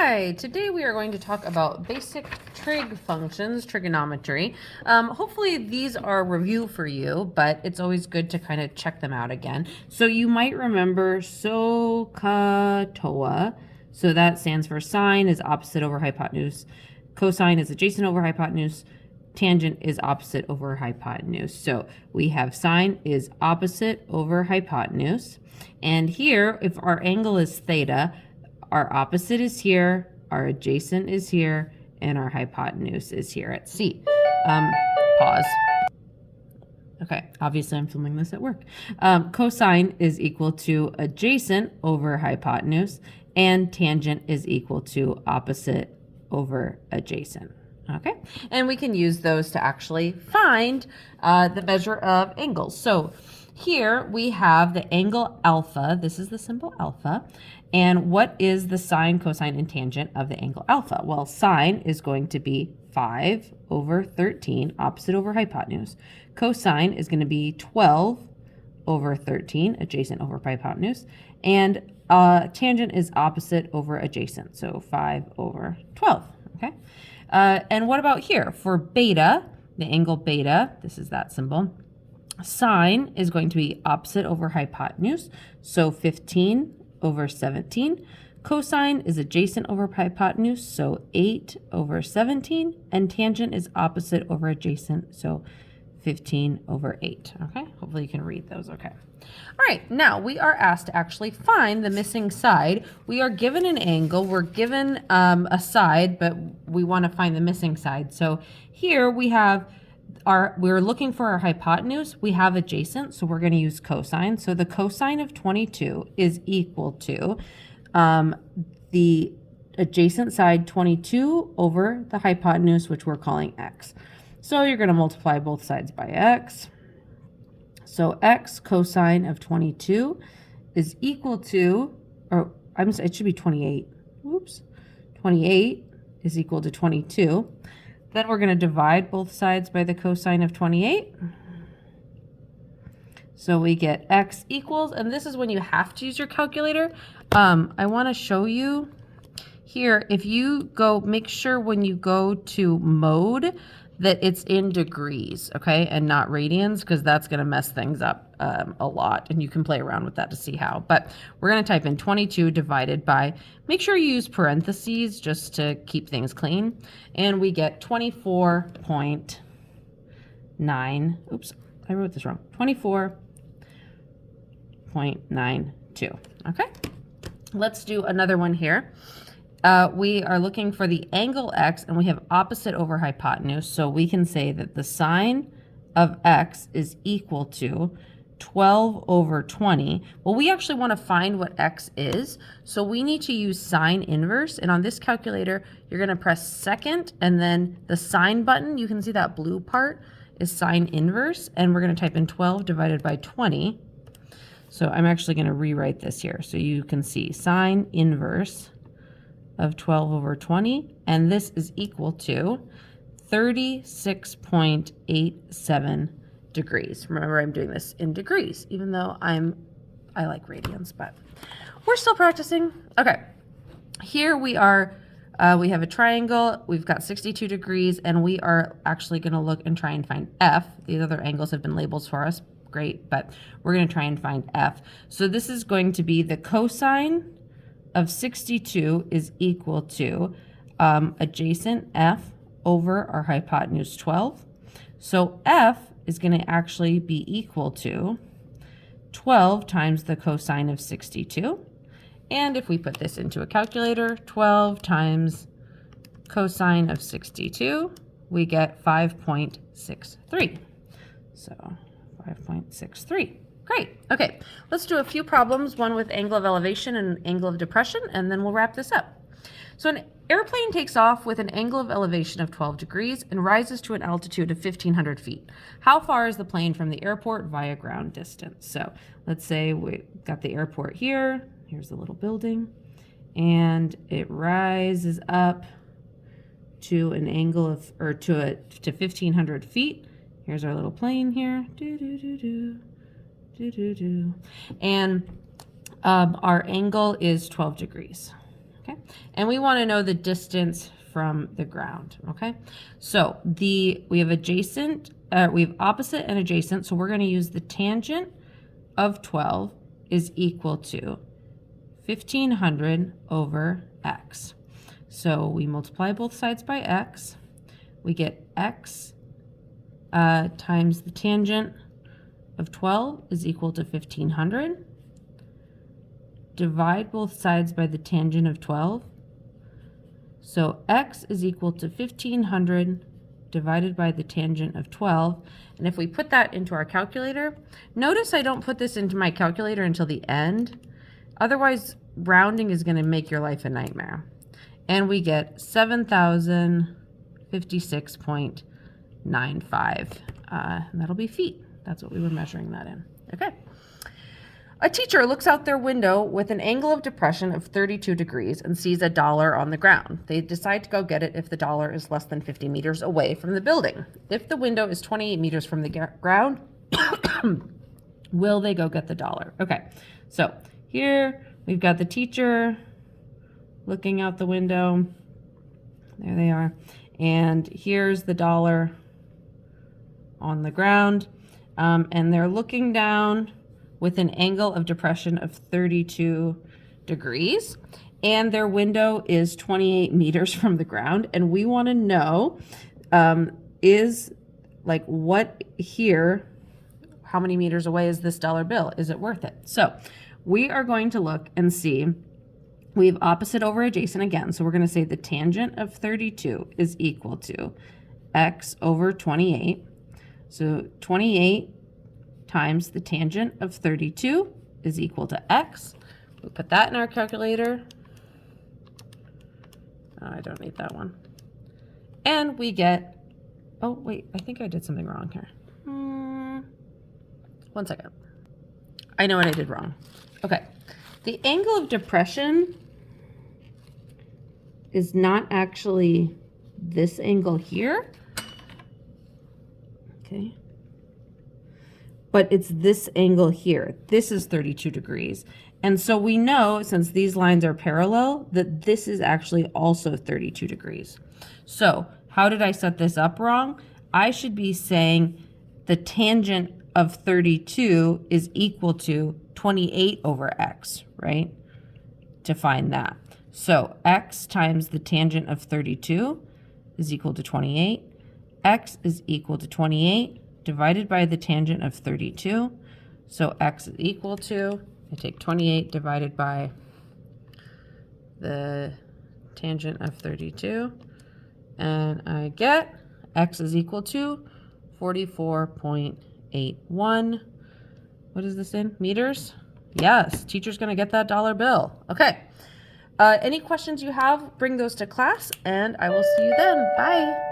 Hi, today we are going to talk about basic trig functions, trigonometry. Hopefully these are review for you, but it's always good to kind of check them out again. So you might remember SOHCAHTOA. So that stands for sine is opposite over hypotenuse, cosine is adjacent over hypotenuse, tangent is opposite over hypotenuse. So we have sine is opposite over hypotenuse. And here, if our angle is theta, our opposite is here, our adjacent is here, and our hypotenuse is here at C. Pause. Okay, obviously I'm filming this at work. Cosine is equal to adjacent over hypotenuse, and tangent is equal to opposite over adjacent. Okay, and we can use those to actually find the measure of angles. So here we have the angle alpha. This is the symbol alpha. And what is the sine, cosine, and tangent of the angle alpha? Well, sine is going to be 5 over 13, opposite over hypotenuse. Cosine is going to be 12 over 13, adjacent over hypotenuse. And tangent is opposite over adjacent, so 5 over 12, okay? And what about here? For beta, the angle beta, this is that symbol, sine is going to be opposite over hypotenuse, so 15 over 17. Cosine is adjacent over hypotenuse, so 8 over 17. And tangent is opposite over adjacent, so 15 over 8. Okay, hopefully you can read those okay. All right, now we are asked to actually find the missing side. We are given an angle, we're given a side, but we want to find the missing side. So here we have we're looking for our hypotenuse. We have adjacent, so we're going to use cosine. So the cosine of 22 is equal to the adjacent side 22 over the hypotenuse, which we're calling x. So you're going to multiply both sides by x. So x cosine of 22 is equal to, it should be 28. Oops. 28 is equal to 22. Then we're going to divide both sides by the cosine of 28. So we get x equals, and this is when you have to use your calculator. I want to show you here, if you make sure when you go to mode that it's in degrees, okay, and not radians, because that's going to mess things up a lot, and you can play around with that to see how. But we're going to type in 22 divided by, make sure you use parentheses just to keep things clean, and we get 24.9, oops, I wrote this wrong, 24.92, okay? Let's do another one here. We are looking for the angle x, and we have opposite over hypotenuse, so we can say that the sine of x is equal to 12 over 20. Well, we actually want to find what x is, so we need to use sine inverse, and on this calculator, you're going to press second, and then the sine button, you can see that blue part is sine inverse, and we're going to type in 12 divided by 20. So I'm actually going to rewrite this here, so you can see sine inverse of 12 over 20, and this is equal to 36.87 degrees. Remember, I'm doing this in degrees, even though I like radians, but we're still practicing. Okay, here we are, we have a triangle, we've got 62 degrees, and we are actually going to look and try and find F. These other angles have been labeled for us, great, but we're going to try and find F. So this is going to be the cosine of 62 is equal to adjacent f over our hypotenuse 12. So f is going to actually be equal to 12 times the cosine of 62. And if we put this into a calculator, 12 times cosine of 62, we get 5.63. So 5.63. Great. Okay, let's do a few problems, one with angle of elevation and angle of depression, and then we'll wrap this up. So an airplane takes off with an angle of elevation of 12 degrees and rises to an altitude of 1,500 feet. How far is the plane from the airport via ground distance? So let's say we got the airport here. Here's the little building, and it rises up to an angle of, or to 1,500 feet. Here's our little plane here. And our angle is 12 degrees. Okay, and we want to know the distance from the ground. Okay, so we have opposite and adjacent, so we're going to use the tangent of 12 is equal to 1500 over x. So we multiply both sides by x. We get x times the tangent of 12 is equal to 1500. Divide both sides by the tangent of 12. So x is equal to 1500 divided by the tangent of 12. And if we put that into our calculator, notice I don't put this into my calculator until the end. Otherwise, rounding is going to make your life a nightmare. And we get 7,056.95. And that'll be feet. That's what we were measuring that in. Okay. A teacher looks out their window with an angle of depression of 32 degrees and sees $1 on the ground. They decide to go get it if the dollar is less than 50 meters away from the building. If the window is 28 meters from the ground, will they go get the dollar? Okay, so here we've got the teacher looking out the window. There they are. And here's the dollar on the ground. And they're looking down with an angle of depression of 32 degrees. And their window is 28 meters from the ground. And we want to know is like what here, how many meters away is this dollar bill? Is it worth it? So we are going to look and see. We have opposite over adjacent again. So we're going to say the tangent of 32 is equal to x over 28. So 28 times the tangent of 32 is equal to x. We put that in our calculator. I don't need that one. And we get, oh wait, I think I did something wrong here. 1 second. I know what I did wrong. Okay, the angle of depression is not actually this angle here. Okay. But it's this angle here. This is 32 degrees. And so we know, since these lines are parallel, that this is actually also 32 degrees. So how did I set this up wrong? I should be saying the tangent of 32 is equal to 28 over x, right? To find that. So x times the tangent of 32 is equal to 28. X is equal to 28 divided by the tangent of 32. So x is equal to, I take 28 divided by the tangent of 32, and I get x is equal to 44.81. What is this in? Meters? Yes, teacher's going to get that dollar bill. Okay. Any questions you have, bring those to class, and I will see you then. Bye.